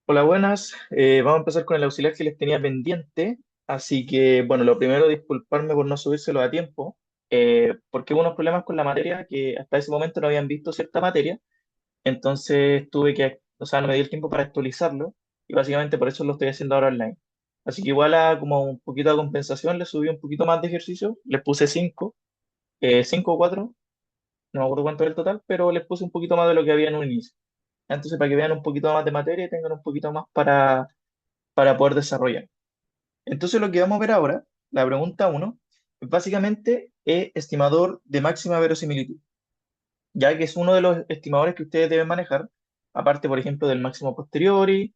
Hola, buenas. Vamos a empezar con el auxiliar que les tenía pendiente. Así que, bueno, lo primero, disculparme por no subírselo a tiempo, porque hubo unos problemas con la materia que hasta ese momento no habían visto cierta materia. Entonces tuve que, o sea, no me dio el tiempo para actualizarlo y básicamente por eso lo estoy haciendo ahora online. Así que igual a como un poquito de compensación, les subí un poquito más de ejercicio, les puse 5, 5 o 4, no me acuerdo cuánto era el total, pero les puse un poquito más de lo que había en un inicio. Entonces, para que vean un poquito más de materia y tengan un poquito más para poder desarrollar. Entonces, lo que vamos a ver ahora, la pregunta uno, es básicamente estimador de máxima verosimilitud, ya que es uno de los estimadores que ustedes deben manejar, aparte, por ejemplo, del máximo posteriori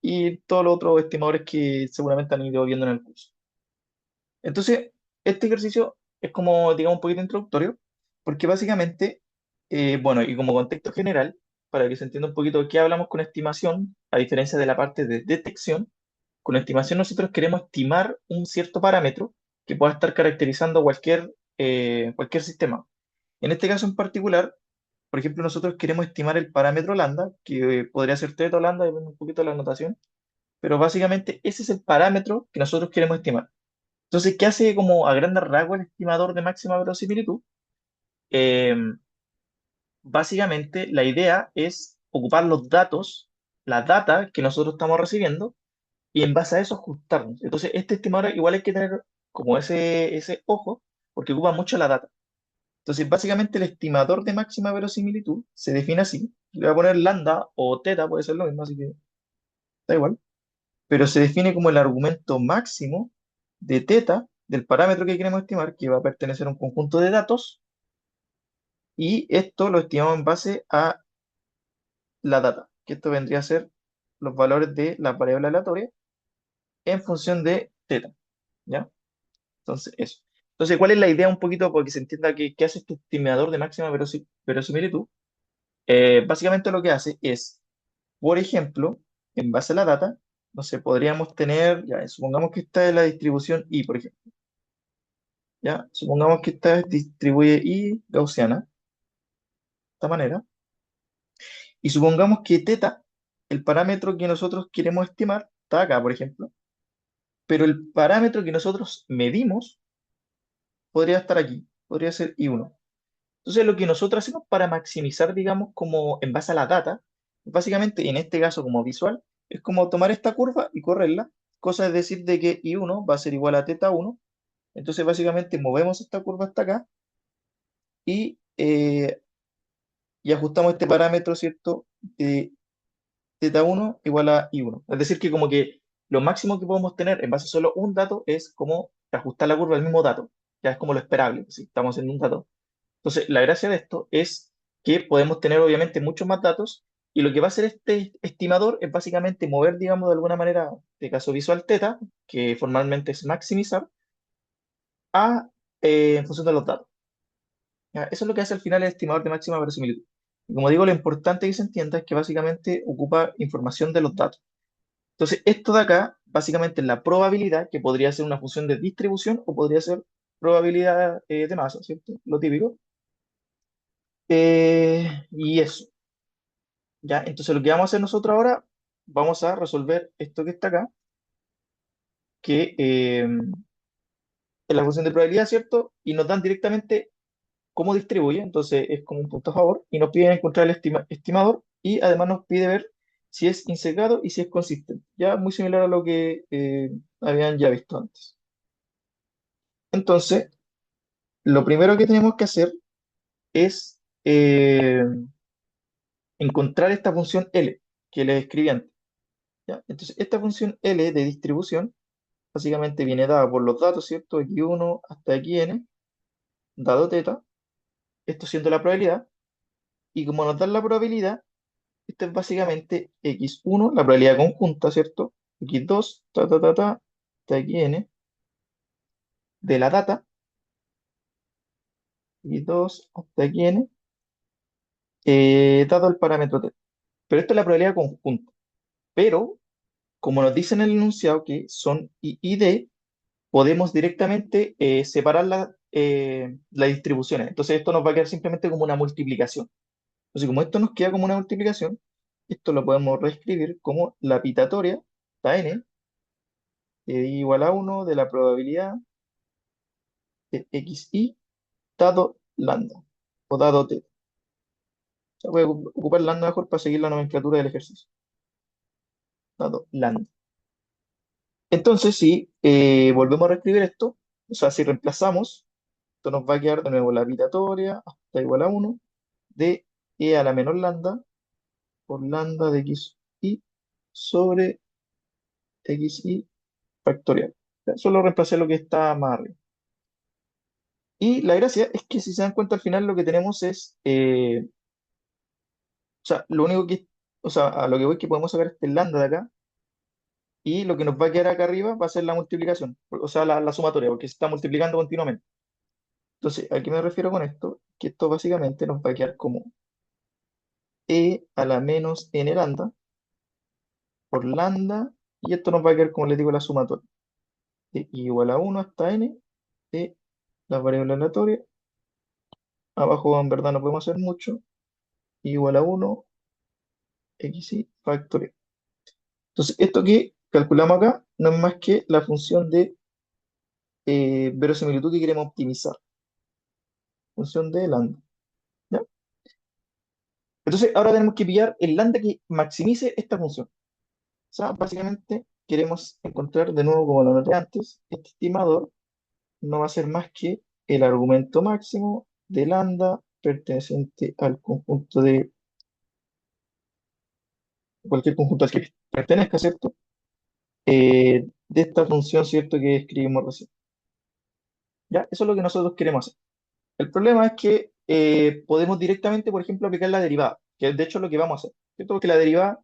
y todos los otros estimadores que seguramente han ido viendo en el curso. Entonces, este ejercicio es como, digamos, un poquito introductorio, porque básicamente, bueno, y como contexto general, para que se entienda un poquito de qué hablamos con estimación, a diferencia de la parte de detección, con estimación nosotros queremos estimar un cierto parámetro que pueda estar caracterizando cualquier sistema. En este caso en particular, por ejemplo, nosotros queremos estimar el parámetro lambda, que podría ser teta o lambda, depende un poquito de la notación, pero básicamente ese es el parámetro que nosotros queremos estimar. Entonces, ¿qué hace como a grandes rasgos el estimador de máxima verosimilitud? Eh, Básicamente, la idea es ocupar los datos, la data que nosotros estamos recibiendo, y en base a eso ajustarnos. Entonces, este estimador igual hay que tener como ese ojo, porque ocupa mucho la data. Entonces, básicamente el estimador de máxima verosimilitud se define así. Le voy a poner lambda o teta, puede ser lo mismo, así que da igual. Pero se define como el argumento máximo de teta del parámetro que queremos estimar, que va a pertenecer a un conjunto de datos, y esto lo estimamos en base a la data, que esto vendría a ser los valores de la variable aleatoria en función de teta, ¿ya? Entonces, eso. Entonces, ¿cuál es la idea un poquito porque se entienda qué hace este estimador de máxima verosimilitud? Básicamente lo que hace es, por ejemplo, en base a la data, no sé, podríamos tener, ya, supongamos que esta es la distribución I, por ejemplo, ya, supongamos que esta distribuye I gaussiana, de esta manera, y supongamos que teta, el parámetro que nosotros queremos estimar, está acá, por ejemplo, pero el parámetro que nosotros medimos podría estar aquí, podría ser I1. Entonces, lo que nosotros hacemos para maximizar, digamos, como en base a la data, básicamente en este caso como visual, es como tomar esta curva y correrla, cosa es decir de que I1 va a ser igual a teta 1. Entonces, básicamente movemos esta curva hasta acá y, y ajustamos este parámetro, ¿cierto? De teta 1 igual a I1. Es decir, que como que lo máximo que podemos tener en base a solo un dato es como ajustar la curva al mismo dato. Ya es como lo esperable, si estamos en un dato. Entonces, la gracia de esto es que podemos tener obviamente muchos más datos y lo que va a hacer este estimador es básicamente mover, digamos, de alguna manera, de caso visual teta, que formalmente es maximizar, a, en función de los datos. ¿Ya? Eso es lo que hace al final el estimador de máxima verosimilitud. Y como digo, lo importante que se entienda es que básicamente ocupa información de los datos. Entonces, esto de acá, básicamente es la probabilidad, que podría ser una función de distribución o podría ser probabilidad de masa, ¿cierto? Lo típico. Y eso. ¿Ya? Entonces lo que vamos a hacer nosotros ahora, vamos a resolver esto que está acá, que es la función de probabilidad, ¿cierto? Y nos dan directamente cómo distribuye, entonces es como un punto a favor, y nos piden encontrar el estimador, y además nos pide ver si es insegado y si es consistente. Ya muy similar a lo que habían ya visto antes. Entonces, lo primero que tenemos que hacer es encontrar esta función L, que les escribí antes. ¿Ya? Entonces, esta función L de distribución básicamente viene dada por los datos, ¿cierto? X1 hasta Xn, dado teta, esto siendo la probabilidad, y como nos dan la probabilidad, esto es básicamente X1, la probabilidad conjunta, ¿cierto? X2, hasta Xn, de la data, X2 hasta Xn, dado el parámetro teta. Pero esto es la probabilidad conjunta. Pero, como nos dice en el enunciado que son I y D, podemos directamente separar las distribuciones. Entonces esto nos va a quedar simplemente como una multiplicación. Entonces como esto nos queda como una multiplicación, esto lo podemos reescribir como la pitatoria, ta n, igual a uno de la probabilidad de xi dado lambda o dado t. Se puede ocupar lambda mejor para seguir la nomenclatura del ejercicio. Dado lambda. Entonces, si volvemos a reescribir esto, o sea, si reemplazamos, esto nos va a quedar de nuevo la pitatoria hasta igual a uno de e a la menor lambda por lambda de xi sobre xi factorial. Ya, solo reemplacé lo que está más arriba. Y la gracia es que si se dan cuenta al final lo que tenemos es, o sea, lo único que, o sea, a lo que voy es que podemos sacar este lambda de acá y lo que nos va a quedar acá arriba va a ser la multiplicación, o sea, la sumatoria, porque se está multiplicando continuamente. Entonces, ¿a qué me refiero con esto? Que esto básicamente nos va a quedar como e a la menos n lambda por lambda y esto nos va a quedar, como les digo, la sumatoria. De igual a uno hasta n de la variable aleatoria. Abajo en verdad no podemos hacer mucho. Igual a uno xy factorial. Entonces, esto que calculamos acá no es más que la función de verosimilitud que queremos optimizar. Función de lambda. ¿Ya? Entonces, ahora tenemos que pillar el lambda que maximice esta función. O sea, básicamente queremos encontrar de nuevo, como lo noté antes, este estimador no va a ser más que el argumento máximo de lambda perteneciente al conjunto de cualquier conjunto al que pertenezca, ¿cierto? De esta función, ¿cierto? Que escribimos recién. ¿Ya? Eso es lo que nosotros queremos hacer. El problema es que podemos directamente, por ejemplo, aplicar la derivada, que de hecho es lo que vamos a hacer, ¿cierto? Porque la derivada,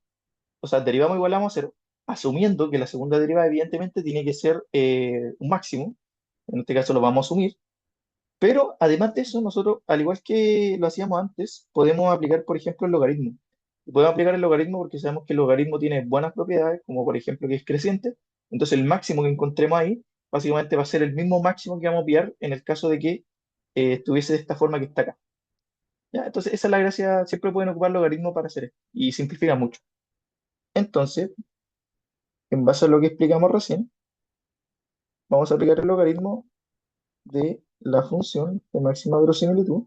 o sea, derivamos igualamos a cero, asumiendo que la segunda derivada evidentemente tiene que ser un máximo, en este caso lo vamos a asumir, pero además de eso, nosotros, al igual que lo hacíamos antes, podemos aplicar, por ejemplo, el logaritmo. Y podemos aplicar el logaritmo porque sabemos que el logaritmo tiene buenas propiedades, como por ejemplo que es creciente. Entonces, el máximo que encontremos ahí, básicamente va a ser el mismo máximo que vamos a pillar en el caso de que estuviese de esta forma que está acá. ¿Ya? Entonces, esa es la gracia. Siempre pueden ocupar logaritmo para hacer esto. Y simplifica mucho. Entonces, en base a lo que explicamos recién, vamos a aplicar el logaritmo de la función de máxima verosimilitud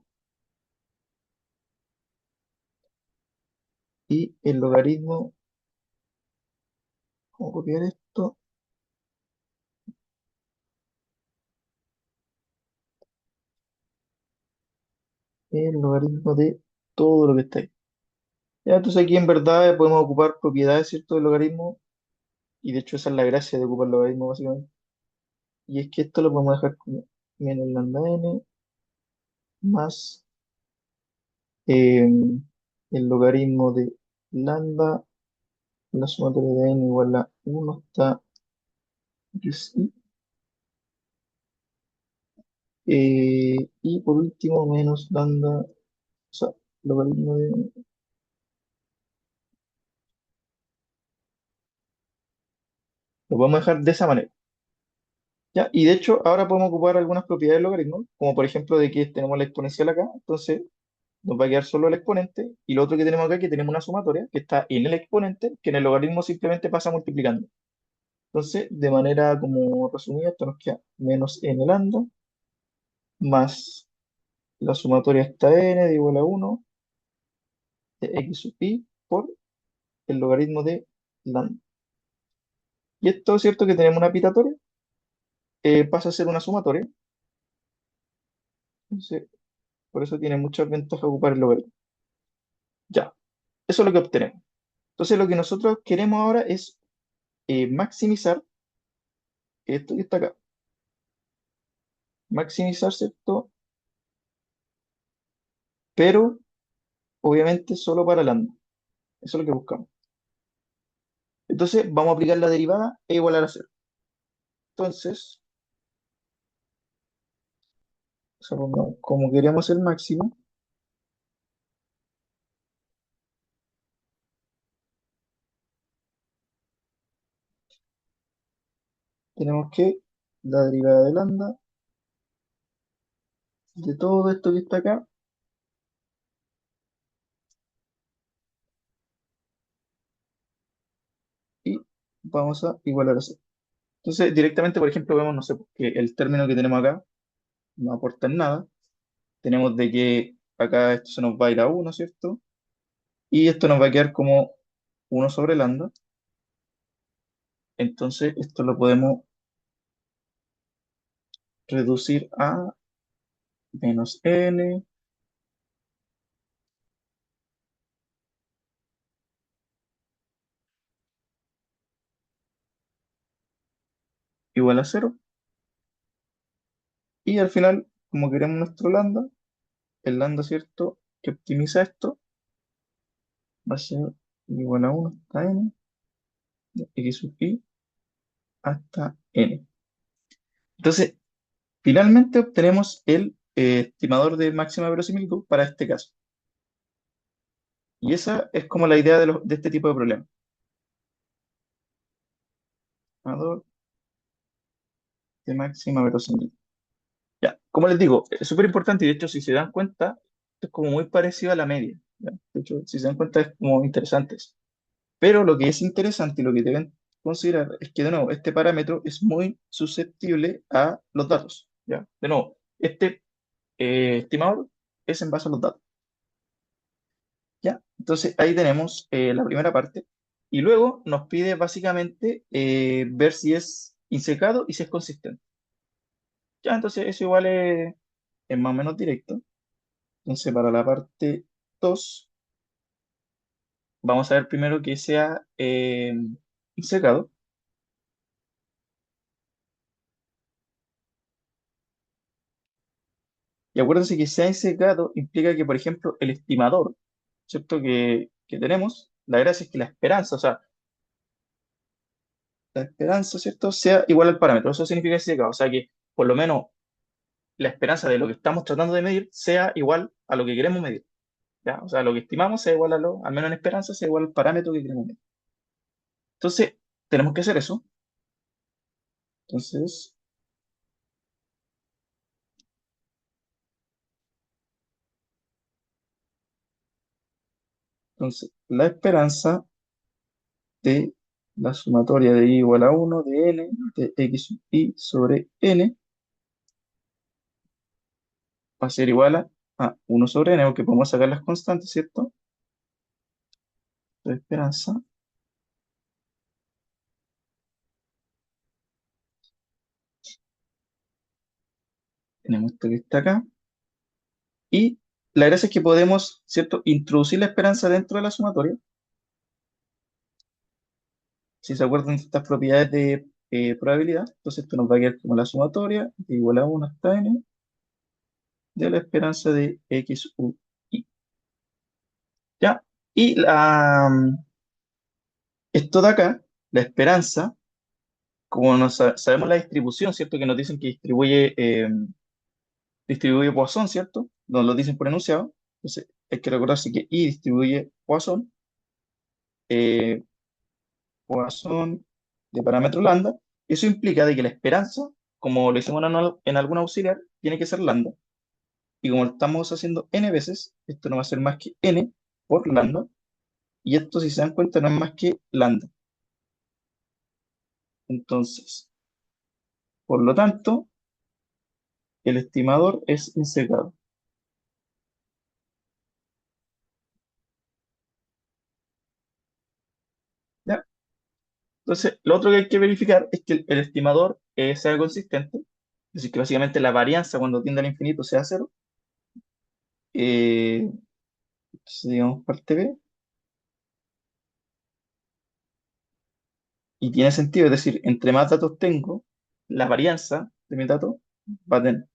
y el logaritmo. Vamos a copiar esto. El logaritmo de todo lo que está ahí. Ya, entonces aquí en verdad podemos ocupar propiedades, ¿cierto? Del logaritmo. Y de hecho esa es la gracia de ocupar el logaritmo básicamente. Y es que esto lo podemos dejar como menos lambda n más eh, el logaritmo de lambda, la sumatoria de n igual a uno está sí. Y por último menos lambda, o sea, logaritmo de n. Lo podemos dejar de esa manera. ¿Ya? Y de hecho, ahora podemos ocupar algunas propiedades del logaritmo, como por ejemplo de que tenemos la exponencial acá, entonces nos va a quedar solo el exponente, y lo otro que tenemos acá es que tenemos una sumatoria que está en el exponente, que en el logaritmo simplemente pasa multiplicando. Entonces, de manera como resumida, esto nos queda menos n lambda, más la sumatoria está n de igual a uno de x sub i por el logaritmo de lambda. Y esto es cierto que tenemos una pitatoria, pasa a ser una sumatoria, entonces por eso tiene muchas ventajas ocupar el logaritmo. Ya, eso es lo que obtenemos. Entonces, lo que nosotros queremos ahora es maximizar esto que está acá. Maximizar, ¿cierto? Pero obviamente solo para lambda. Eso es lo que buscamos. Entonces, vamos a aplicar la derivada e igualar a cero. Entonces, o sea, como queríamos el máximo, tenemos que la derivada de lambda de todo esto que está acá vamos a igualar a cero. Entonces, directamente, por ejemplo, vemos, no sé, que el término que tenemos acá no aporta en nada. Tenemos de que acá esto se nos va a ir a uno, ¿cierto? Y esto nos va a quedar como uno sobre lambda. Entonces, esto lo podemos reducir a menos n igual a cero. Y al final, como queremos nuestro lambda, el lambda, ¿cierto?, que optimiza esto, va a ser igual a uno hasta n, de x sub i hasta n. Entonces, finalmente obtenemos el estimador de máxima verosimilitud para este caso. Y esa es como la idea de este tipo de problemas. Estimador de máxima verosimilitud. Ya, como les digo, es súper importante y de hecho, si se dan cuenta, esto es como muy parecido a la media. ¿Ya? De hecho, si se dan cuenta, es como interesante eso. Pero lo que es interesante y lo que deben considerar es que, de nuevo, este parámetro es muy susceptible a los datos. ¿Ya? De nuevo, este estimador es en base a los datos. ¿Ya? Entonces, ahí tenemos la primera parte. Y luego nos pide básicamente ver si es insecado y si es consistente. Ya, entonces eso igual es más o menos directo. Entonces, para la parte 2 vamos a ver primero que sea secado. Y acuérdense que sea secado implica que, por ejemplo, el estimador, ¿cierto? Que tenemos, la gracia es que la esperanza, o sea, la esperanza, ¿cierto? Sea igual al parámetro. Eso significa secado. O sea, que por lo menos la esperanza de lo que estamos tratando de medir sea igual a lo que queremos medir. ¿Ya? O sea, lo que estimamos sea igual al menos en esperanza, sea igual al parámetro que queremos medir. Entonces, tenemos que hacer eso. Entonces, la esperanza de la sumatoria de i igual a uno de n de x sub i sobre n va a ser igual a 1 sobre n, porque podemos sacar las constantes, ¿cierto? De esperanza, tenemos esto que está acá, y la gracia es que podemos, ¿cierto?, introducir la esperanza dentro de la sumatoria. Si se acuerdan de estas propiedades de probabilidad, entonces esto nos va a quedar como la sumatoria de igual a 1 hasta n de la esperanza de x u i. ¿Ya? Y esto de acá, la esperanza, como sabemos la distribución, ¿cierto? Que nos dicen que distribuye Poisson, ¿cierto? Nos lo dicen por enunciado. Entonces, hay que recordarse que I distribuye Poisson, eh, Poisson de parámetro lambda. Eso implica de que la esperanza, como lo hicimos en algún auxiliar, tiene que ser lambda. Y como lo estamos haciendo n veces, esto no va a ser más que n por lambda. Y esto, si se dan cuenta, no es más que lambda. Entonces, por lo tanto, el estimador es insecado. ¿Ya? Entonces, lo otro que hay que verificar es que el estimador sea consistente, es decir, que básicamente la varianza cuando tiende al infinito sea cero. Eh, entonces, digamos, parte B, y tiene sentido, es decir, entre más datos tengo, la varianza de mi dato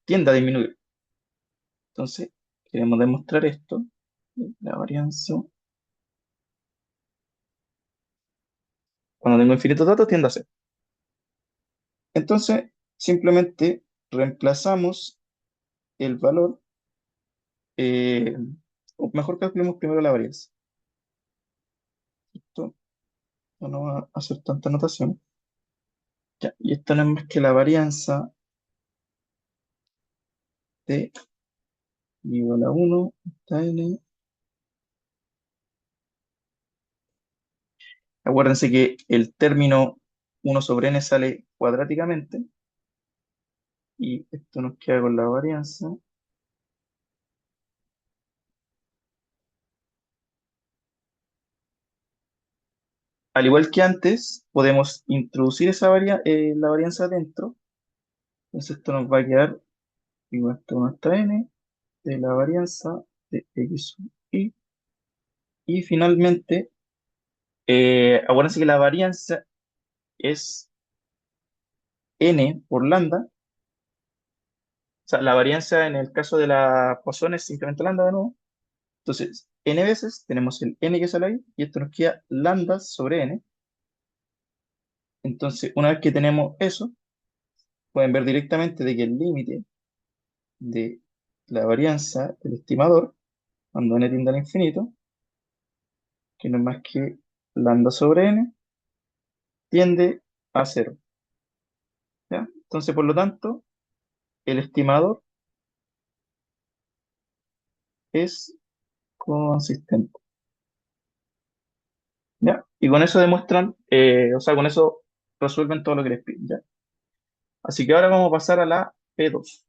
tiende a disminuir. Entonces, queremos demostrar esto, la varianza, cuando tengo infinitos datos, tiende a cero. Entonces, simplemente reemplazamos el valor, eh, o mejor calculemos primero la varianza. Esto no va a hacer tanta notación. Ya, y esto no es más que la varianza de igual a uno hasta n. Acuérdense que el término uno sobre n sale cuadráticamente y esto nos queda con la varianza. Al igual que antes, podemos introducir la varianza adentro. Entonces esto nos va a quedar igual a esto uno hasta n de la varianza de x sub y. Y finalmente, acuérdense que la varianza es n por lambda. O sea, la varianza en el caso de la Poisson es simplemente lambda de nuevo. Entonces, n veces tenemos el n que sale ahí y esto nos queda lambda sobre n. Entonces, una vez que tenemos eso, pueden ver directamente de que el límite de la varianza del estimador, cuando n tiende al infinito, que no es más que lambda sobre n, tiende a cero. ¿Ya? Entonces, por lo tanto, el estimador es consistente. ¿Ya? Y con eso demuestran, o sea, con eso resuelven todo lo que les piden. ¿Ya? Así que ahora vamos a pasar a la P2.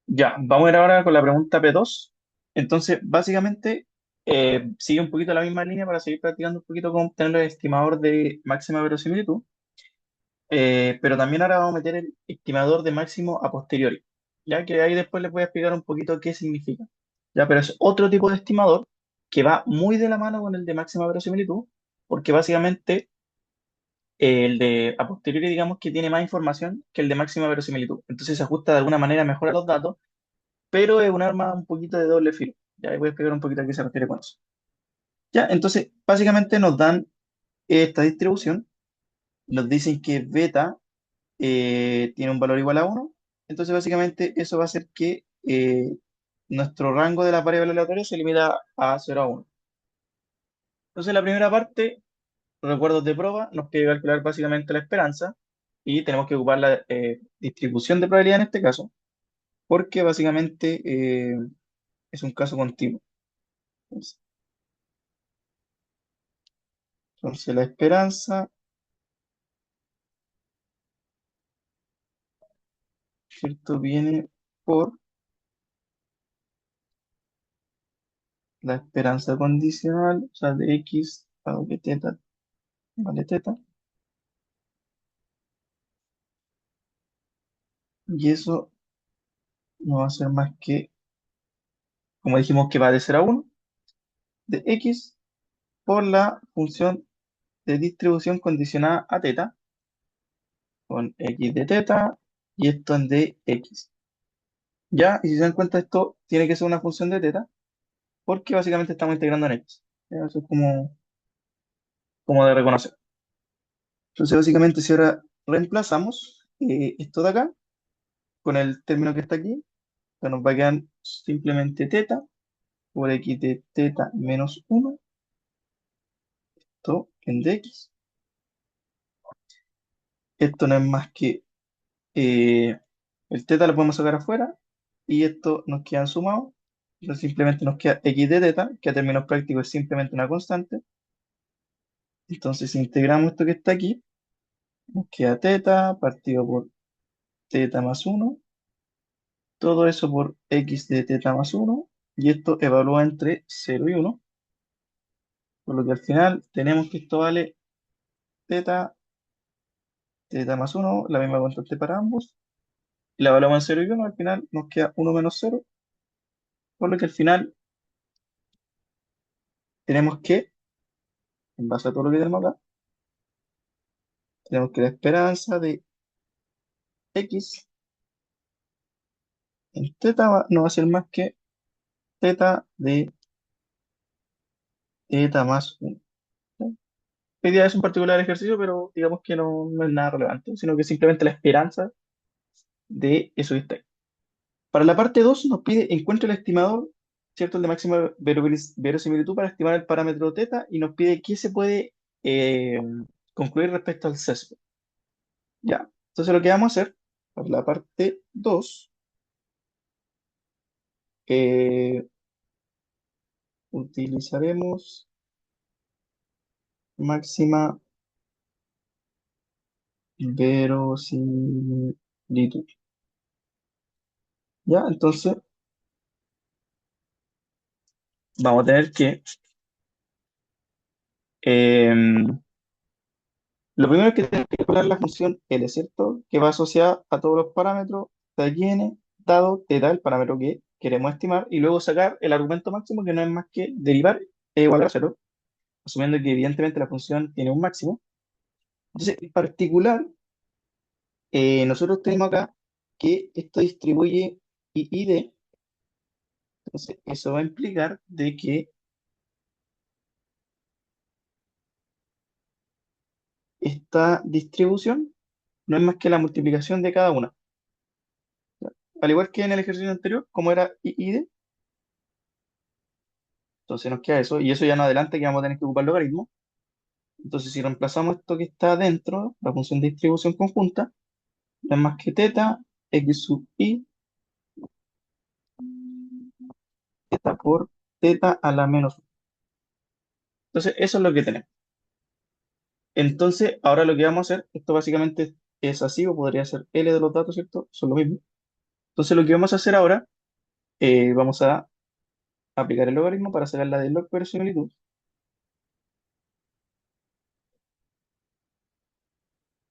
Ya, vamos a ir ahora con la pregunta P2. Entonces, básicamente, sigue un poquito la misma línea para seguir practicando un poquito con tener el estimador de máxima verosimilitud, pero también ahora vamos a meter el estimador de máximo a posteriori, ya que ahí después les voy a explicar un poquito qué significa. Ya, pero es otro tipo de estimador que va muy de la mano con el de máxima verosimilitud, porque básicamente el de a posteriori, digamos que tiene más información que el de máxima verosimilitud. Entonces se ajusta de alguna manera mejor a los datos, pero es un arma un poquito de doble filo. Ya, y voy a explicar un poquito a qué se refiere con eso. Ya, entonces, básicamente nos dan esta distribución, nos dicen que beta tiene un valor igual a uno. Entonces básicamente eso va a hacer que nuestro rango de las variables aleatorias se limita a 0 a 1. Entonces la primera parte, recuerdos de prueba, nos pide calcular básicamente la esperanza y tenemos que ocupar la distribución de probabilidad en este caso, porque básicamente es un caso continuo. Entonces la esperanza, ¿cierto? Viene por la esperanza condicional, o sea, de x dado que teta vale teta, y eso no va a ser más que, como dijimos, que va de 0 a 1 de x por la función de distribución condicionada a teta, con x de teta y esto en dx. Ya, y si se dan cuenta, esto tiene que ser una función de teta, porque básicamente estamos integrando en x. Ya, eso es como de reconocer. Entonces, básicamente, si ahora reemplazamos esto de acá con el término que está aquí, pues nos va a quedar simplemente teta por x de teta menos 1, esto en dx. Esto no es más que el teta lo podemos sacar afuera y esto nos queda sumado. Entonces simplemente nos queda x de teta, que a términos prácticos es simplemente una constante. Entonces si integramos esto que está aquí, nos queda teta partido por teta más uno, todo eso por x de teta más uno, y esto evalúa entre cero y uno, por lo que al final tenemos que esto vale teta, teta más uno, la misma constante para ambos, y la evaluamos en cero y uno, al final nos queda uno menos cero, por lo que al final tenemos que, en base a todo lo que tenemos acá, tenemos que la esperanza de x en teta no va a ser más que teta de teta más 1. Hoy día es un particular ejercicio, pero digamos que no es nada relevante, sino que simplemente la esperanza de eso que está ahí. Para la parte 2 nos pide encuentre el estimador, ¿cierto? El de máxima verosimilitud para estimar el parámetro teta y nos pide qué se puede eh, concluir respecto al sesgo. Ya, entonces lo que vamos a hacer para la parte 2 eh, utilizaremos máxima verosimilitud. ¿Ya? Entonces, vamos a tener que, em, lo primero es que tenemos que calcular la función L, ¿cierto? Que va asociada a todos los parámetros de aquí n, dado θ, el parámetro que queremos estimar, y luego sacar el argumento máximo, que no es más que derivar e igual a cero, asumiendo que evidentemente la función tiene un máximo. Entonces, en particular, nosotros tenemos acá que esto distribuye I y D, entonces eso va a implicar de que esta distribución no es más que la multiplicación de cada una. Al igual que en el ejercicio anterior, como era I y D, entonces nos queda eso, y eso ya no adelante que vamos a tener que ocupar logaritmo. Entonces, si reemplazamos esto que está dentro, la función de distribución conjunta, no es más que teta x sub I, teta por teta a la menos 1. Entonces, eso es lo que tenemos. Entonces, ahora lo que vamos a hacer, esto básicamente es así, o podría ser L de los datos, ¿cierto? Son lo mismo. Entonces, lo que vamos a hacer ahora, vamos a aplicar el logaritmo para sacar la de log verosimilitud,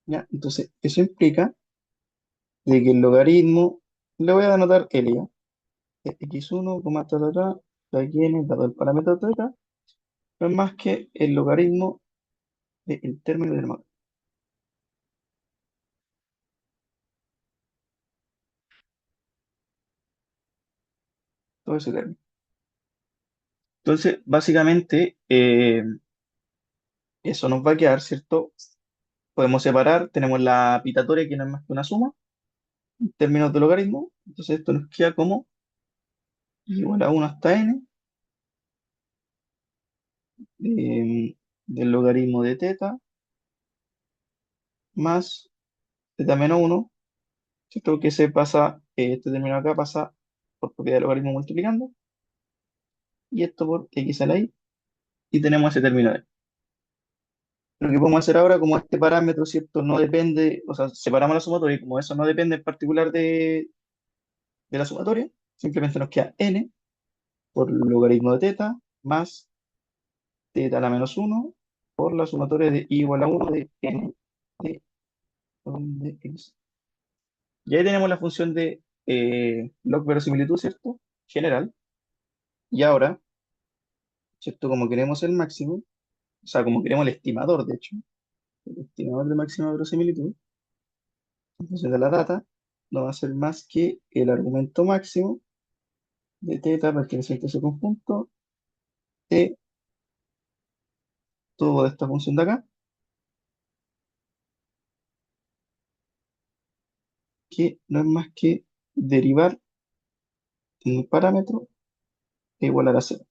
¿ya? Entonces, eso implica de que el logaritmo, le voy a anotar L, ¿ya? X1, ta, ta, ta, de aquí n, dado el parámetro teta, no es más que el logaritmo del término del módulo, todo ese término. Entonces, básicamente, eso nos va a quedar, ¿cierto? Podemos separar, tenemos la pitatoria que no es más que una suma, en términos de logaritmo, entonces esto nos queda como igual a 1 hasta n del logaritmo de teta más teta menos 1, ¿cierto? Que se pasa, este término acá pasa por propiedad del logaritmo multiplicando, y esto por x a la y, y tenemos ese término de. Lo que podemos hacer ahora, como este parámetro, ¿cierto? No depende, o sea, separamos la sumatoria, y como eso no depende en particular de la sumatoria, simplemente nos queda n por logaritmo de teta más teta a la menos 1 por la sumatoria de i igual a 1 de n de, de x. Y ahí tenemos la función de log verosimilitud, ¿cierto? General. Y ahora, ¿cierto? Como queremos el máximo, o sea, como queremos el estimador, de hecho, el estimador de máxima verosimilitud, entonces de la data, no va a ser más que el argumento máximo de teta perteneciente a ese conjunto de toda esta función de acá, que no es más que derivar en un parámetro e igualar a cero.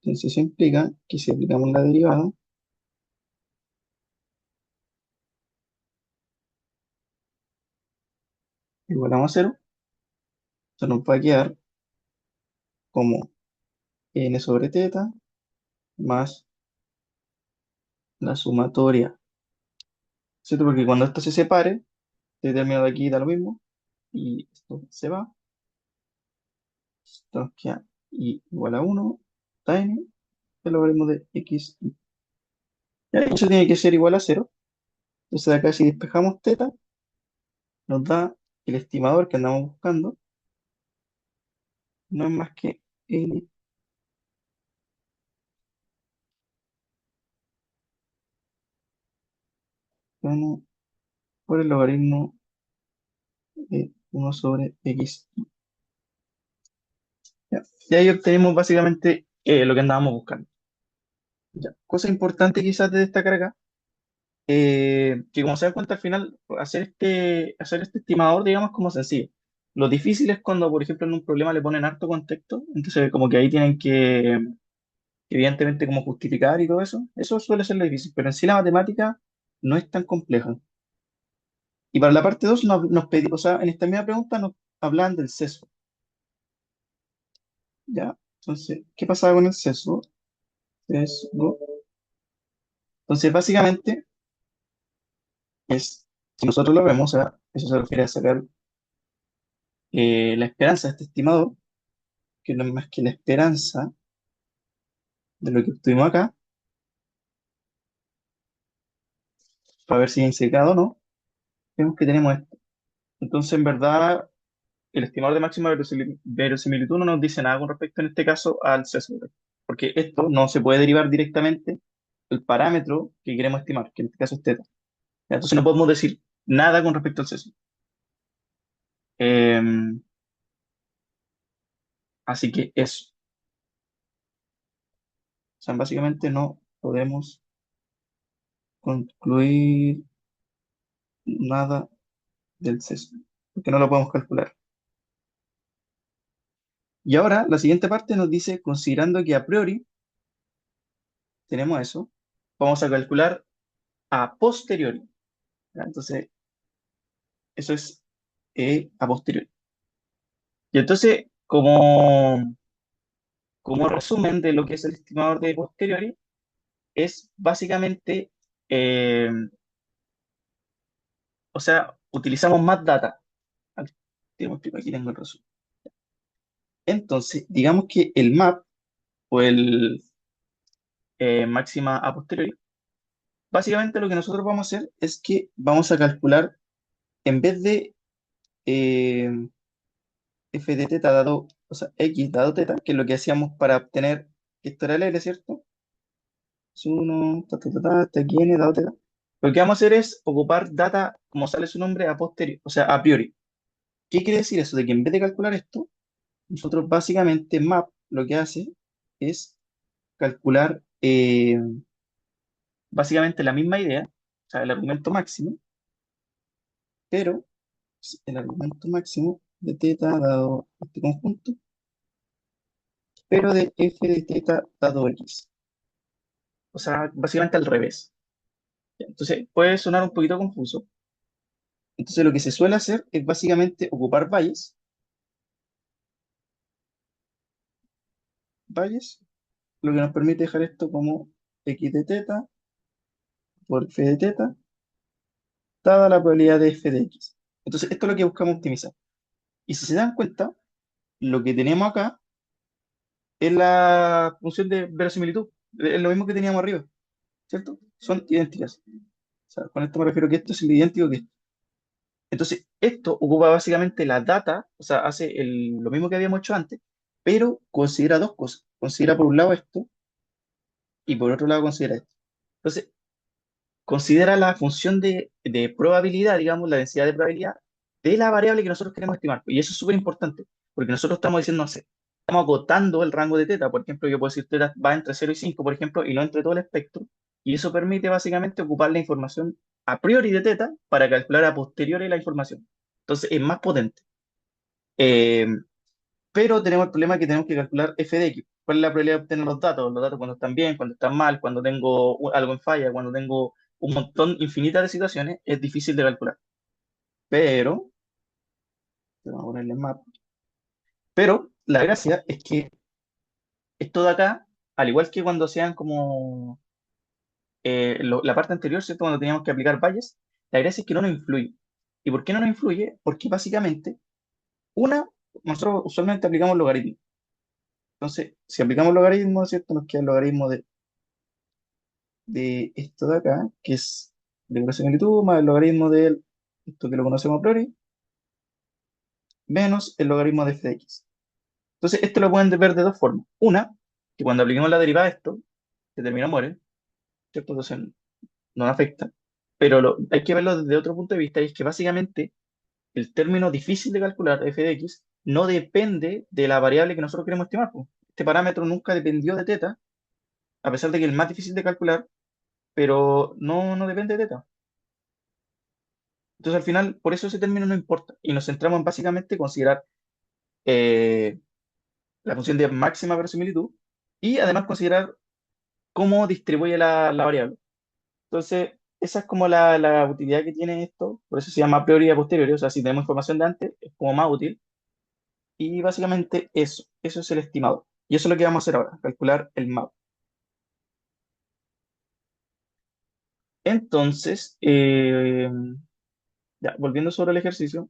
Entonces eso implica que si aplicamos la derivada, igualamos a cero, esto nos va a quedar como n sobre teta más la sumatoria, ¿cierto? Porque cuando esto se separe, este término de aquí da lo mismo, y esto se va, esto nos queda i igual a 1, n, el logaritmo de x, ya, eso tiene que ser igual a cero. Entonces de acá si despejamos teta, nos da el estimador que andamos buscando, no es más que n, n por el logaritmo de 1 sobre x. Ya. Y ahí obtenemos básicamente lo que andábamos buscando. Ya. Cosa importante quizás de destacar acá, que como se dan cuenta al final, hacer este estimador, digamos, como sencillo. Lo difícil es cuando, por ejemplo, en un problema le ponen harto contexto, entonces como que ahí tienen que, evidentemente, como justificar y todo eso. Eso suele ser lo difícil, pero en sí la matemática no es tan compleja. Y para la parte 2 nos pedí, o sea, en esta misma pregunta nos hablan del sesgo, ¿ya? Entonces, ¿qué pasaba con el sesgo? Sesgo. Entonces, básicamente, es, si nosotros lo vemos, o sea, eso se refiere a sacar la esperanza de este estimador, que no es más que la esperanza de lo que obtuvimos acá, para ver si es secado o no, vemos que tenemos esto. Entonces, en verdad, el estimador de máxima verosimilitud no nos dice nada con respecto, en este caso, al sesgo, porque esto no se puede derivar directamente del parámetro que queremos estimar, que en este caso es teta. Entonces, no podemos decir nada con respecto al sesgo. Em, Así que eso. O sea, básicamente no podemos concluir nada del sesgo, porque no lo podemos calcular. Y ahora, la siguiente parte nos dice, considerando que a priori tenemos eso, vamos a calcular a posteriori, ¿ya? Entonces, eso es a posteriori. Y entonces, como resumen de lo que es el estimador de posteriori, es básicamente, eh, o sea, utilizamos más data. Aquí tengo el resumen. Entonces, digamos que el map o el máxima a posteriori, básicamente lo que nosotros vamos a hacer es que vamos a calcular, en vez de eh, f de teta dado, o sea, x dado teta, que es lo que hacíamos para obtener, que esto era el L, ¿cierto? Es 1, hasta aquí n dado teta. Lo que vamos a hacer es ocupar data, como sale su nombre, a posteriori, o sea, a priori. ¿Qué quiere decir eso? De que en vez de calcular esto, nosotros básicamente map lo que hace es calcular básicamente la misma idea, o sea, el argumento máximo, pero el argumento máximo de teta dado este conjunto, pero de f de teta dado x. O sea, básicamente al revés. Entonces, puede sonar un poquito confuso. Entonces, lo que se suele hacer es básicamente ocupar valles, lo que nos permite dejar esto como x de teta por f de teta, dada la probabilidad de f de x. Entonces, esto es lo que buscamos optimizar. Y si se dan cuenta, lo que tenemos acá es la función de verosimilitud. Es lo mismo que teníamos arriba, ¿cierto? Son idénticas. O sea, con esto me refiero que esto es el idéntico que esto. Entonces, esto ocupa básicamente la data, o sea, hace lo mismo que habíamos hecho antes, pero considera dos cosas. Considera por un lado esto y por otro lado considera esto. Entonces, considera la función de probabilidad, digamos, la densidad de probabilidad de la variable que nosotros queremos estimar. Y eso es súper importante, porque nosotros estamos diciendo, no sé, estamos agotando el rango de teta. Por ejemplo, yo puedo decir teta va entre 0 y 5, por ejemplo, y no entre todo el espectro. Y eso permite básicamente ocupar la información a priori de teta para calcular a posteriori la información. Entonces, es más potente. Eh, pero tenemos el problema que tenemos que calcular f de x. ¿Cuál es la probabilidad de obtener los datos? Los datos cuando están bien, cuando están mal, cuando tengo algo en falla, cuando tengo un montón infinita de situaciones, es difícil de calcular. Pero, vamos a ponerle map. Pero la gracia es que esto de acá, al igual que cuando sean como la parte anterior, ¿cierto? Cuando teníamos que aplicar valles, la gracia es que no nos influye. ¿Y por qué no nos influye? Porque básicamente, una, nosotros usualmente aplicamos logaritmos. Entonces, si aplicamos logaritmos, ¿cierto? Nos queda el logaritmo de esto de acá, que es de verosimilitud, más el logaritmo de esto que lo conocemos a priori, menos el logaritmo de f de x. Entonces, esto lo pueden ver de dos formas. Una, que cuando apliquemos la derivada de esto, se termina muere, ¿cierto? Entonces, no afecta. Pero hay que verlo desde otro punto de vista, y es que básicamente el término difícil de calcular, f de x, no depende de la variable que nosotros queremos estimar, po. Este parámetro nunca dependió de teta, a pesar de que es el más difícil de calcular, pero no depende de teta. Entonces, al final, por eso ese término no importa. Y nos centramos en básicamente considerar eh, la función de máxima verosimilitud y además considerar cómo distribuye la variable. Entonces, esa es como la utilidad que tiene esto. Por eso se llama a priori y a posteriori. O sea, si tenemos información de antes, es como más útil. Y básicamente eso es el estimado. Y eso es lo que vamos a hacer ahora, calcular el MAP. Entonces, ya, volviendo sobre el ejercicio,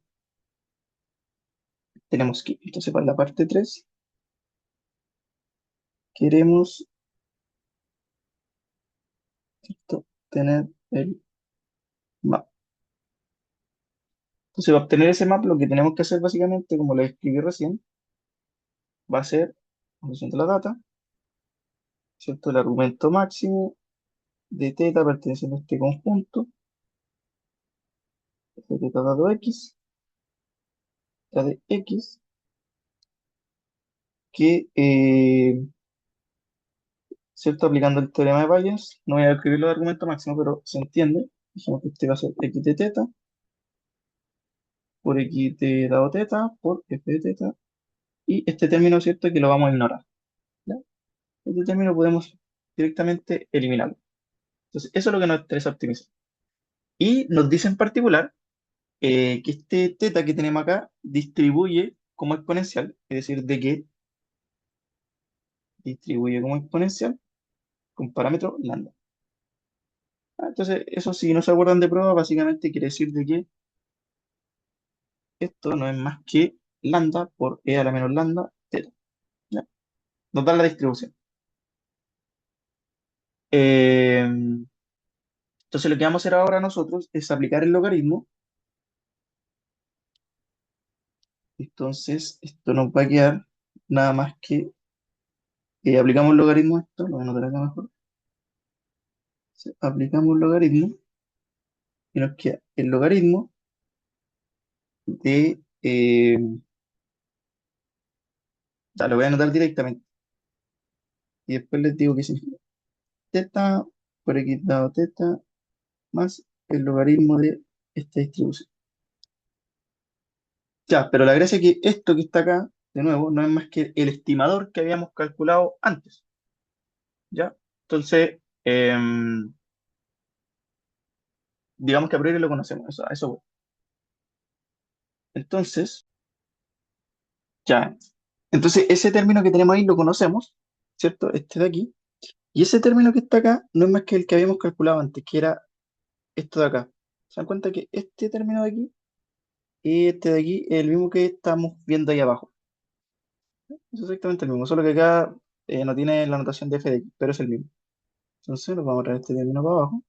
tenemos que, entonces para la parte 3 queremos tener el map. Entonces, para obtener ese map, lo que tenemos que hacer básicamente, como lo escribí recién, va a ser, de la data, ¿cierto? El argumento máximo de teta perteneciente a este conjunto, de teta dado x, la de x, que, ¿cierto? Aplicando el teorema de Bayes, no voy a escribir los argumentos máximos, pero se entiende. Dijimos que este va a ser x de teta por x de dado teta por f de teta, y este término, ¿cierto? Que lo vamos a ignorar, ¿ya? Este término podemos directamente eliminarlo. Entonces, eso es lo que nos interesa optimizar. Y nos dice en particular que este teta que tenemos acá distribuye como exponencial, es decir, de que distribuye como exponencial con parámetro lambda. Entonces, eso si no se acuerdan de prueba, básicamente quiere decir de que esto no es más que lambda por e a la menos lambda teta, ¿ya? Nos da la distribución. Eh, entonces, lo que vamos a hacer ahora nosotros es aplicar el logaritmo. Entonces, esto nos va a quedar nada más que aplicamos el logaritmo a esto, lo voy a anotar acá mejor. Aplicamos el logaritmo y nos queda el logaritmo de, ya lo voy a anotar directamente y después les digo qué significa. Teta por x dado teta más el logaritmo de esta distribución. Ya, pero la gracia es que esto que está acá, de nuevo, no es más que el estimador que habíamos calculado antes, ¿ya? Entonces, digamos que a priori lo conocemos, eso voy. Entonces, ya, entonces ese término que tenemos ahí lo conocemos, ¿cierto? Este de aquí. Y ese término que está acá no es más que el que habíamos calculado antes, que era esto de acá. ¿Se dan cuenta que este término de aquí y este de aquí es el mismo que estamos viendo ahí abajo? Es exactamente el mismo, solo que acá no tiene la notación de f de x, pero es el mismo. Entonces nos vamos a traer este término para abajo.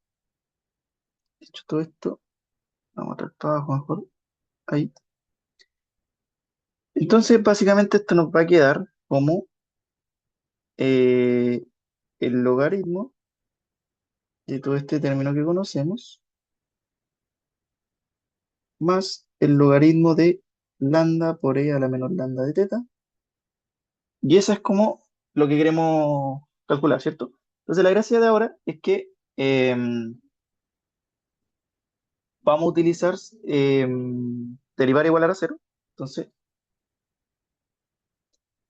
Dicho todo esto, vamos a traer para abajo mejor. Ahí. Entonces, básicamente esto nos va a quedar como eh, el logaritmo de todo este término que conocemos, más el logaritmo de lambda por e a la menor lambda de teta. Y eso es como lo que queremos calcular, ¿cierto? Entonces, la gracia de ahora es que vamos a utilizar derivar igual a cero. Entonces,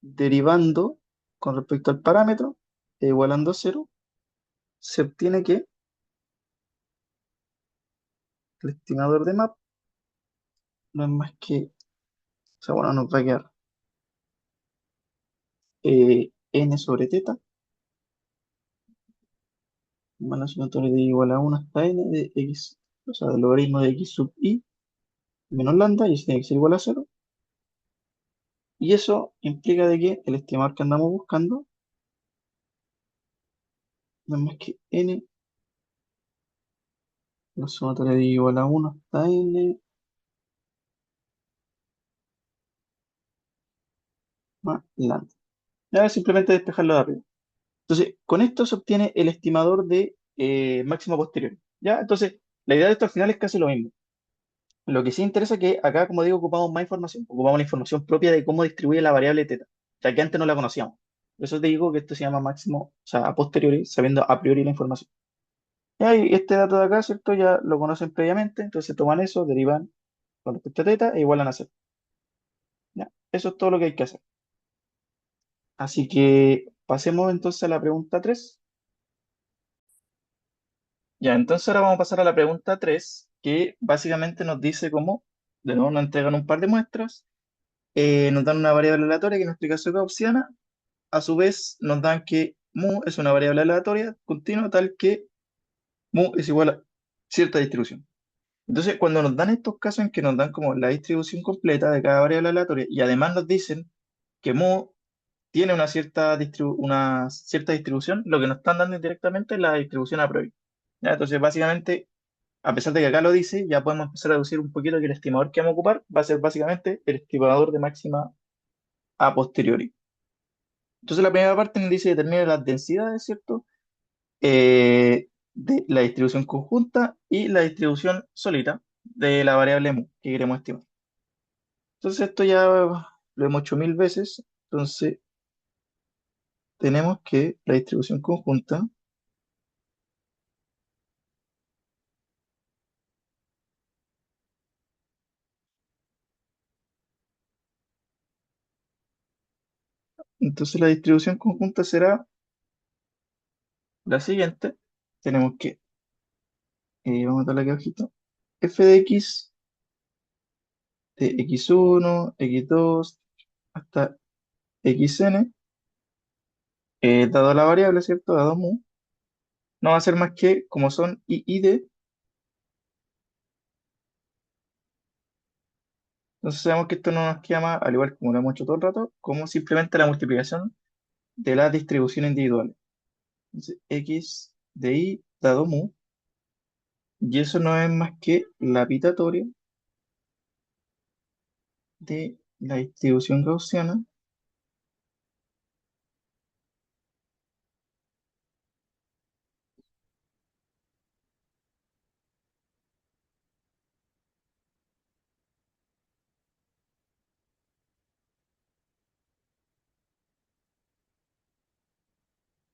derivando con respecto al parámetro, e igualando a cero, se obtiene que el estimador de map no es más que, o sea, bueno, nos va a quedar n sobre teta, más la sumatoria de igual a 1 hasta n de x, o sea, del logaritmo de x sub i menos lambda, y eso tiene que ser igual a cero. Y eso implica de que el estimador que andamos buscando no es más que n, la sumatoria de igual a 1 hasta n más lambda. Ya es simplemente despejarlo de arriba. Entonces, con esto se obtiene el estimador de máximo posterior. ¿Ya? Entonces, la idea de esto al final es casi lo mismo. Lo que sí interesa es que acá, como digo, ocupamos más información. Ocupamos la información propia de cómo distribuye la variable teta, ya que antes no la conocíamos. Por eso te digo que esto se llama máximo, o sea, a posteriori, sabiendo a priori la información. Y este dato de acá, ¿cierto? Ya lo conocen previamente, entonces toman eso, derivan con respecto a teta e igualan a cero. ¿Ya? Eso es todo lo que hay que hacer. Así que pasemos entonces a la pregunta 3. Ya, entonces ahora vamos a pasar a la pregunta 3, que básicamente nos dice cómo, de nuevo, nos entregan un par de muestras, nos dan una variable aleatoria que en este caso es gaussiana, a su vez nos dan que mu es una variable aleatoria continua tal que mu es igual a cierta distribución. Entonces, cuando nos dan estos casos en que nos dan como la distribución completa de cada variable aleatoria y además nos dicen que mu tiene una cierta distribución, lo que nos están dando indirectamente es la distribución a priori. ¿Ya? Entonces, básicamente, a pesar de que acá lo dice, ya podemos empezar a deducir un poquito que el estimador que vamos a ocupar va a ser básicamente el estimador de máxima a posteriori. Entonces, la primera parte nos dice determina las densidades, ¿cierto? De la distribución conjunta y la distribución solita de la variable mu que queremos estimar. Entonces, esto ya lo hemos hecho mil veces. Entonces, tenemos que la distribución conjunta, entonces la distribución conjunta será la siguiente. Tenemos que, vamos a darle aquí abajito, f de x de x1 x2 hasta xn, dado la variable, ¿cierto? Dado mu, no va a ser más que, como son i y d, entonces sabemos que esto no nos queda más, al igual como lo hemos hecho todo el rato, como simplemente la multiplicación de las distribuciones individuales. Entonces, x de i dado mu, y eso no es más que la pitatoria de la distribución gaussiana.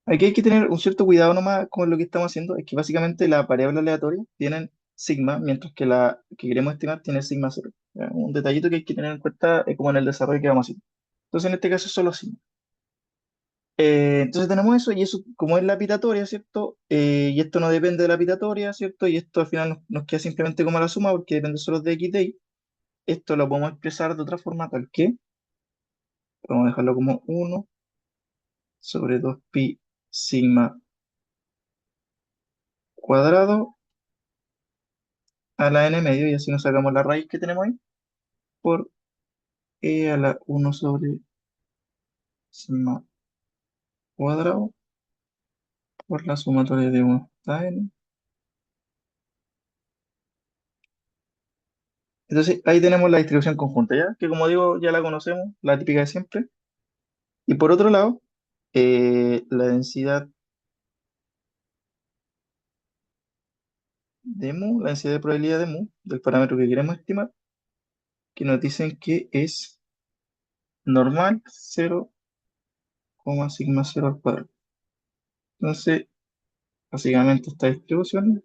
Aquí hay que tener un cierto cuidado nomás con lo que estamos haciendo, es que básicamente las variables aleatorias tienen sigma, mientras que la que queremos estimar tiene sigma cero. ¿Ya? Un detallito que hay que tener en cuenta como en el desarrollo que vamos a hacer. Entonces, en este caso, es solo sigma. Entonces tenemos eso, y eso como es la pitatoria, ¿cierto? Y esto no depende de la pitatoria, ¿cierto? Y esto al final nos queda simplemente como la suma, porque depende solo de x de y. Esto lo podemos expresar de otra forma, tal que, vamos a dejarlo como uno sobre 2 pi sigma cuadrado a la n medio, y así nos sacamos la raíz que tenemos ahí, por e a la uno sobre sigma cuadrado, por la sumatoria de 1 hasta n. Entonces ahí tenemos la distribución conjunta, ¿ya? Que como digo, ya la conocemos, la típica de siempre. Y por otro lado, la densidad de mu, la densidad de probabilidad de mu, del parámetro que queremos estimar, que nos dicen que es normal 0, sigma 0 al cuadrado. Entonces, básicamente esta distribución,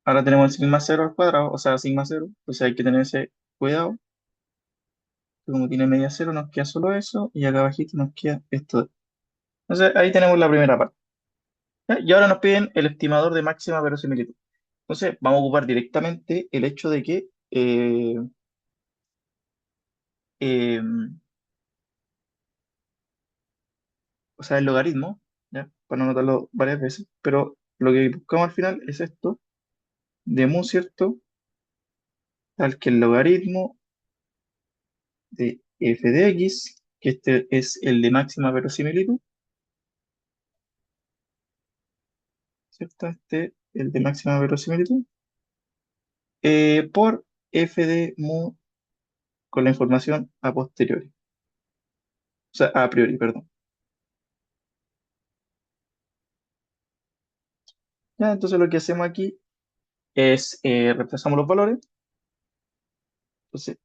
ahora tenemos el sigma 0 al cuadrado, o sea, sigma 0, entonces hay que tener ese cuidado, que como tiene media cero nos queda solo eso, y acá abajito nos queda esto. Entonces, ahí tenemos la primera parte. ¿Ya? Y ahora nos piden el estimador de máxima verosimilitud. Entonces, vamos a ocupar directamente el hecho de que eh, o sea, el logaritmo, ¿ya? Para no anotarlo varias veces, pero lo que buscamos al final es esto, de mu, ¿cierto? Tal que el logaritmo de f de x, que este es el de máxima verosimilitud, ¿cierto? Este, el de máxima verosimilitud, por f de mu con la información a posteriori, o sea, a priori, perdón. ¿Ya? Entonces lo que hacemos aquí es reemplazamos los valores, entonces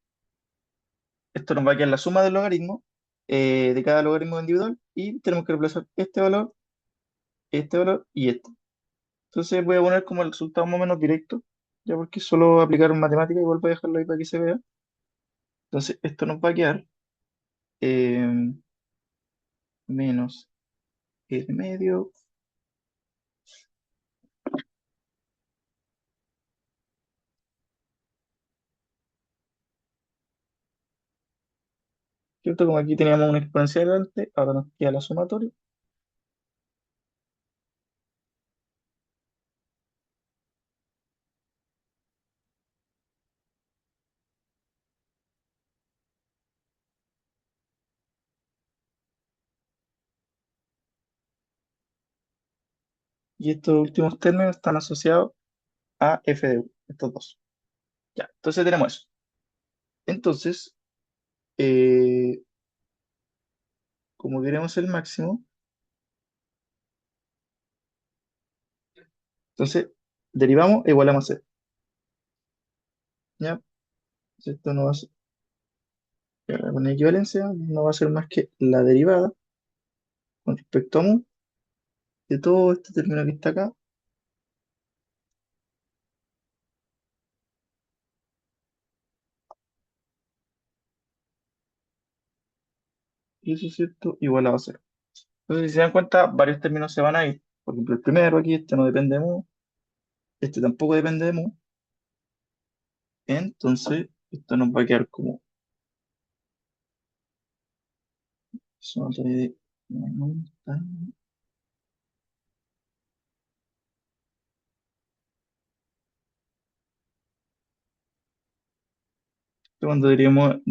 esto nos va a quedar la suma del logaritmo de cada logaritmo individual y tenemos que reemplazar este valor y este. Entonces voy a poner como el resultado más o menos directo, ya porque es solo aplicar matemática, igual voy a dejarlo ahí para que se vea. Entonces esto nos va a quedar eh, menos el medio, ¿cierto? Como aquí teníamos un exponencial antes, ahora nos queda la sumatoria. Y estos últimos términos están asociados a f de u, estos dos. Ya, entonces tenemos eso. Entonces, eh, como queremos el máximo, entonces derivamos e igualamos a cero. ¿Ya? Entonces, esto no va a ser, con equivalencia, no va a ser más que la derivada con respecto a mu de todo este término que está acá. Y eso es cierto, igualado a cero. Entonces, si se dan cuenta, varios términos se van a ir. Por ejemplo, el primero aquí, este no depende de mu, este tampoco depende de mu. Entonces, esto nos va a quedar como sumatoria de... Cuando derivemos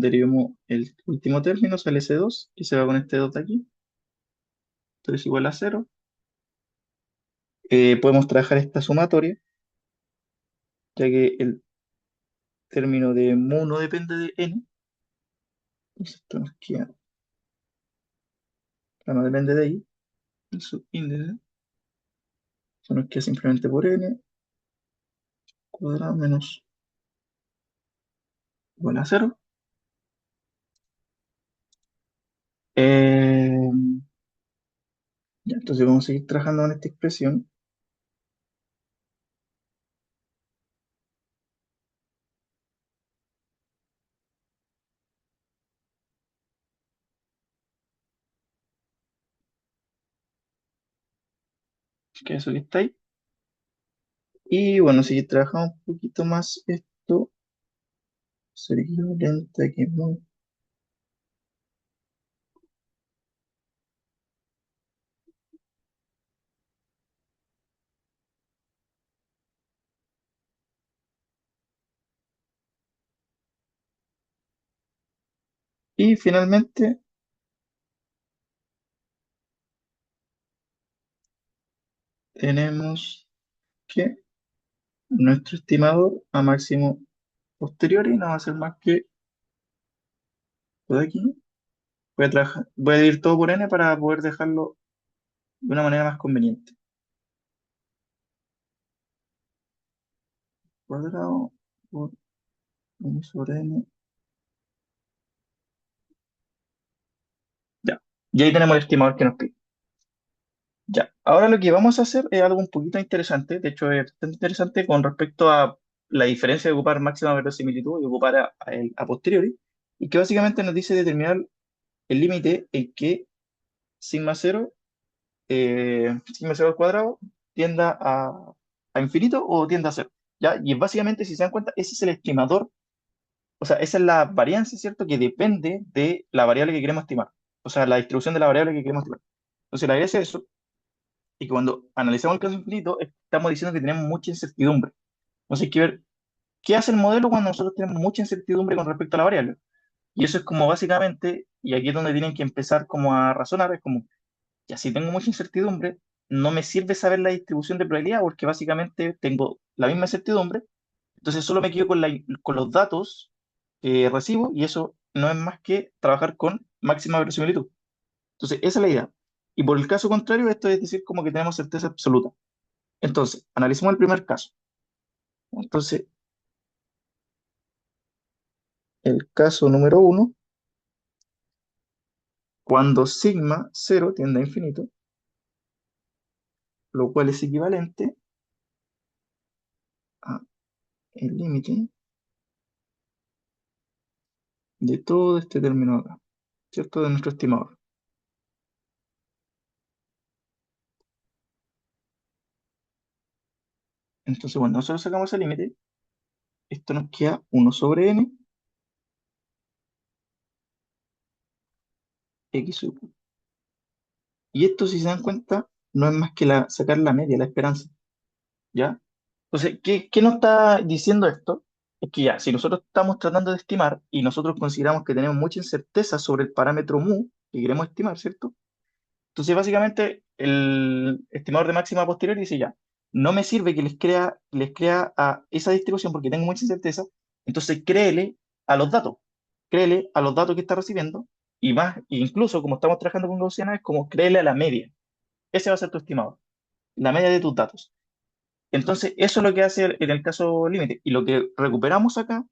el último término, sale ese 2 y se va con este 2 de aquí. Entonces, igual a cero. Podemos trabajar esta sumatoria, ya que el término de mu no depende de n. Entonces, esto nos queda, no depende de ahí, el subíndice. Eso nos queda simplemente por n cuadrado menos igual a cero. Eh, ya, entonces vamos a seguir trabajando con esta expresión, que es eso que está ahí. Y bueno, si trabajamos un poquito más esto, sería equivalente a que mu. Y finalmente tenemos que nuestro estimador a máximo posteriori no va a ser más que lo de aquí. Voy a dividir todo por n para poder dejarlo de una manera más conveniente. Cuadrado por 1 sobre n. Ya. Y ahí tenemos el estimador que nos pide. Ya. Ahora lo que vamos a hacer es algo un poquito interesante. De hecho, es bastante interesante con respecto a la diferencia de ocupar máxima verosimilitud y ocupar a posteriori. Y que básicamente nos dice determinar el límite en que sigma cero sigma cero al cuadrado tienda a infinito o tienda a cero. ¿Ya? Y básicamente, si se dan cuenta, ese es el estimador, o sea, esa es la varianza, ¿cierto? Que depende de la variable que queremos estimar. O sea, la distribución de la variable que queremos estimar. Entonces, la idea es eso, y que cuando analizamos el caso infinito, estamos diciendo que tenemos mucha incertidumbre. Entonces, hay que ver qué hace el modelo cuando nosotros tenemos mucha incertidumbre con respecto a la variable. Y eso es como básicamente, y aquí es donde tienen que empezar como a razonar, es como, ya si tengo mucha incertidumbre, no me sirve saber la distribución de probabilidad porque básicamente tengo la misma incertidumbre, entonces solo me quedo con los datos que recibo y eso no es más que trabajar con máxima verosimilitud. Entonces, esa es la idea. Y por el caso contrario, esto es decir como que tenemos certeza absoluta. Entonces, analicemos el primer caso. Entonces, el caso número uno, cuando sigma cero tiende a infinito, lo cual es equivalente a el límite de todo este término acá, ¿cierto? De nuestro estimador. Entonces, bueno, nosotros sacamos el límite, esto nos queda uno sobre n X sub Q. Y esto, si se dan cuenta, no es más que sacar la media, la esperanza, ¿ya? Entonces, ¿qué nos está diciendo esto? Es que ya, si nosotros estamos tratando de estimar y nosotros consideramos que tenemos mucha incerteza sobre el parámetro mu que queremos estimar, ¿cierto? Entonces, básicamente, el estimador de máxima posterior dice ya, no me sirve que les crea a esa distribución porque tengo mucha incerteza, entonces créele a los datos que está recibiendo y más, e incluso como estamos trabajando con Gaussiana, es como créele a la media. Ese va a ser tu estimador, la media de tus datos. Entonces, eso es lo que hace en el caso límite. Y lo que recuperamos acá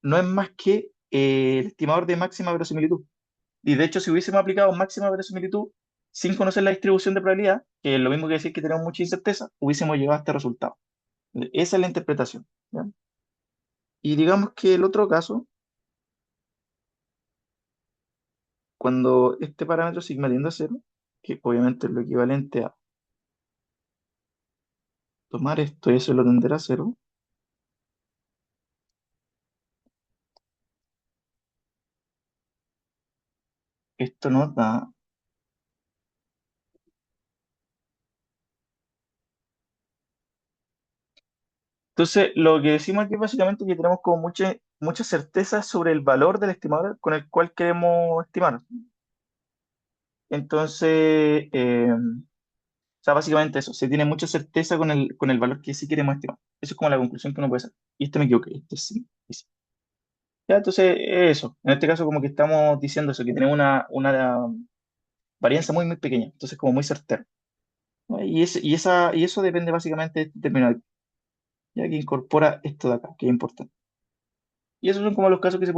no es más que el estimador de máxima verosimilitud. Y de hecho, si hubiésemos aplicado máxima verosimilitud sin conocer la distribución de probabilidad, que es lo mismo que decir que tenemos mucha incerteza, hubiésemos llegado a este resultado. Esa es la interpretación, ¿ya? Y digamos que el otro caso, cuando este parámetro sigma tiende a cero, que obviamente es lo equivalente a tomar esto y eso lo tender a cero, esto nos da. Entonces, lo que decimos aquí es básicamente que tenemos como mucha certeza sobre el valor del estimador con el cual queremos estimar. Entonces, o sea, básicamente eso, se tiene mucha certeza con el valor que sí queremos estimar. Eso es como la conclusión que uno puede sacar. Y este me equivoqué, este sí. Y sí. Ya, entonces, eso. En este caso, como que estamos diciendo eso, que tenemos una varianza muy, muy pequeña. Entonces, como muy certero. ¿No? Y eso depende básicamente de este término de aquí, ya que incorpora esto de acá, que es importante. Y esos son como los casos que se pueden